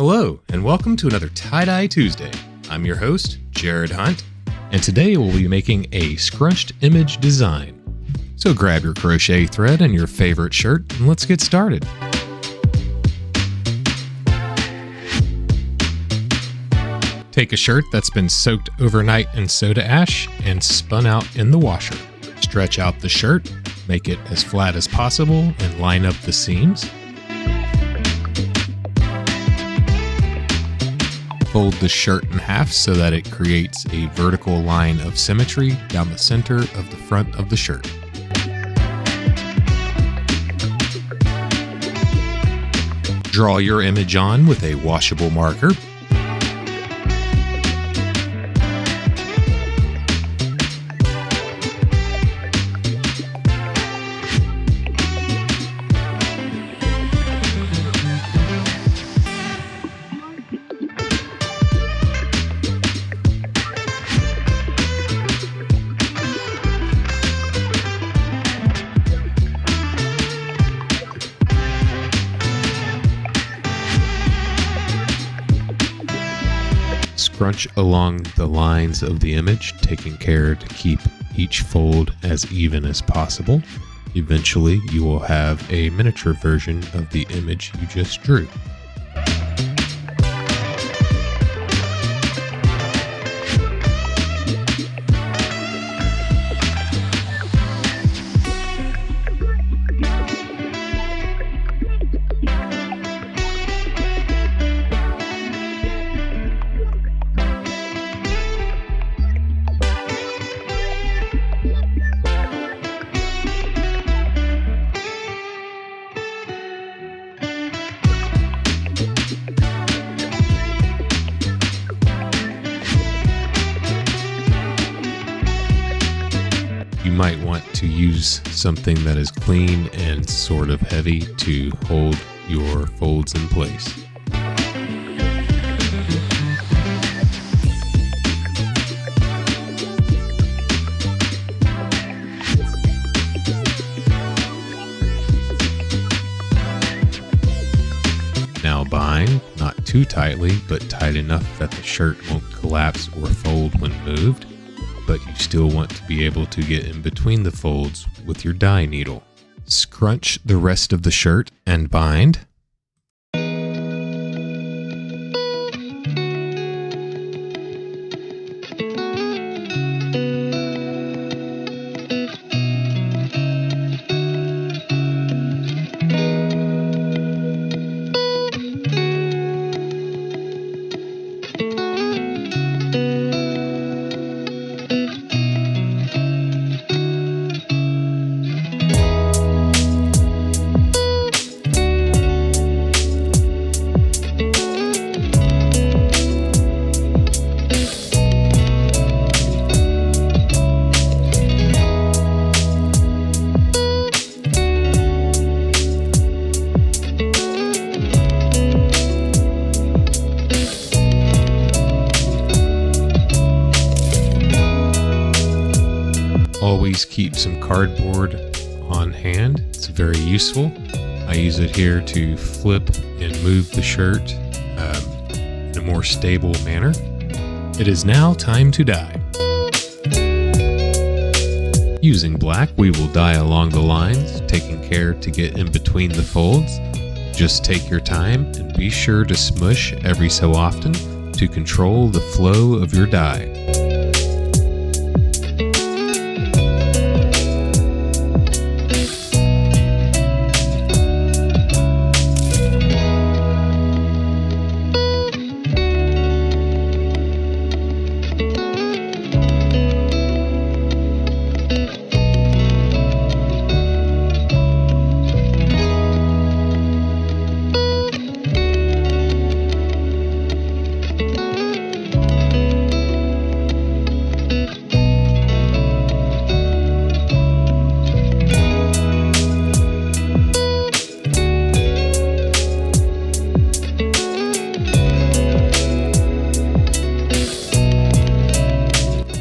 Hello, and welcome to another Tie-Dye Tuesday. I'm your host, Jared Hunt, and today we'll be making a scrunched image design. So grab your crochet thread and your favorite shirt, and let's get started. Take a shirt that's been soaked overnight in soda ash and spun out in the washer. Stretch out the shirt, make it as flat as possible, and line up the seams. Fold the shirt in half so that it creates a vertical line of symmetry down the center of the front of the shirt. Draw your image on with a washable marker. Scrunch along the lines of the image, taking care to keep each fold as even as possible. Eventually, you will have a miniature version of the image you just drew. You might want to use something that is clean and sort of heavy to hold your folds in place. Now bind, not too tightly, but tight enough that the shirt won't collapse or fold when moved, but you still want to be able to get in between the folds with your dye needle. Scrunch the rest of the shirt and bind. Always keep some cardboard on hand. It's very useful. I use it here to flip and move the shirt in a more stable manner. It is now time to dye. Using black, we will dye along the lines, taking care to get in between the folds. Just take your time and be sure to smush every so often to control the flow of your dye.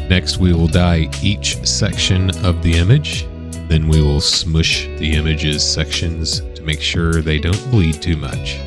Next, we will dye each section of the image. Then we will smush the image's sections to make sure they don't bleed too much.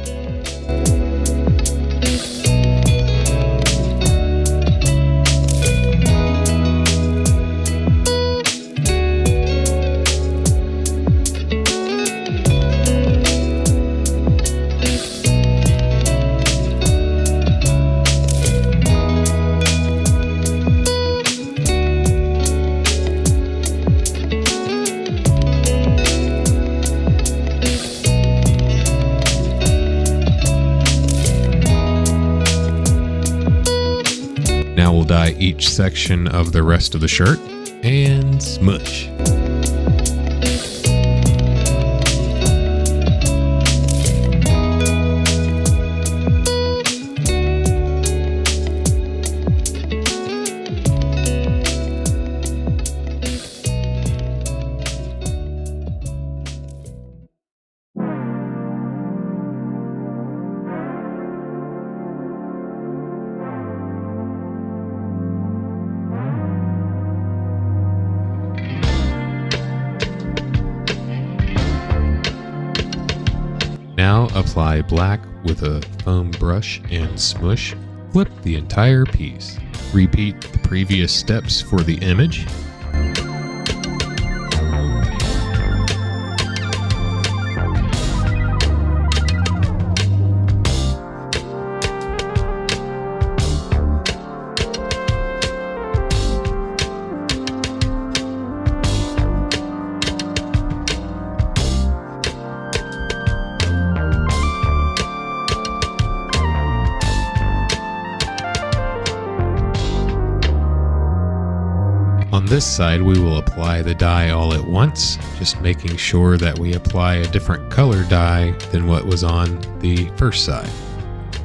Now we'll dye each section of the rest of the shirt and smush. Now apply black with a foam brush and smush. Flip the entire piece. Repeat the previous steps for the image. On this side, we will apply the dye all at once, just making sure that we apply a different color dye than what was on the first side.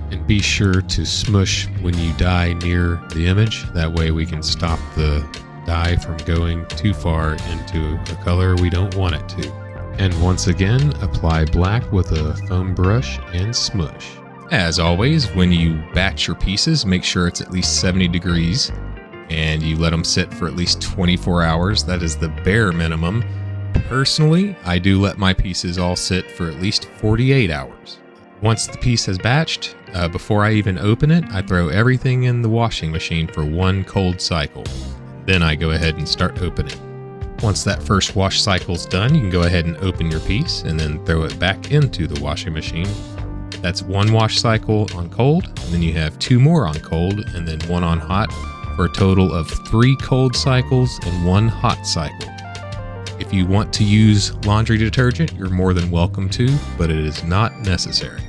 And be sure to smush when you dye near the image, that way we can stop the dye from going too far into a color we don't want it to. And once again, apply black with a foam brush and smush. As always, when you batch your pieces, make sure it's at least 70 degrees. And you let them sit for at least 24 hours. That is the bare minimum. Personally, I do let my pieces all sit for at least 48 hours. Once the piece has batched, before I even open it, I throw everything in the washing machine for one cold cycle. Then I go ahead and start opening. Once that first wash cycle's done, you can go ahead and open your piece and then throw it back into the washing machine. That's one wash cycle on cold, and then you have 2 more on cold, and then 1 on hot, for a total of 3 cold cycles and 1 hot cycle. If you want to use laundry detergent, you're more than welcome to, but it is not necessary.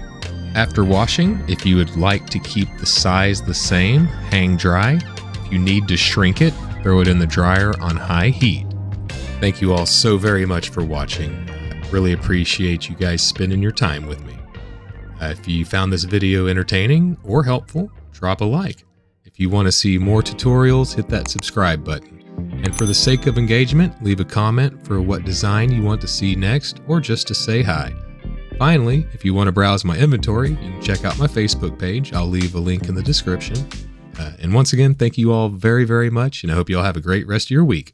After washing, if you would like to keep the size the same, hang dry. If you need to shrink it, throw it in the dryer on high heat. Thank you all so very much for watching. I really appreciate you guys spending your time with me. If you found this video entertaining or helpful, drop a like. If you want to see more tutorials, hit that subscribe button. And for the sake of engagement, leave a comment for what design you want to see next, or just to say hi. Finally, if you want to browse my inventory, you can check out my Facebook page. I'll leave a link in the description. And once again, thank you all very, very much, and I hope you all have a great rest of your week.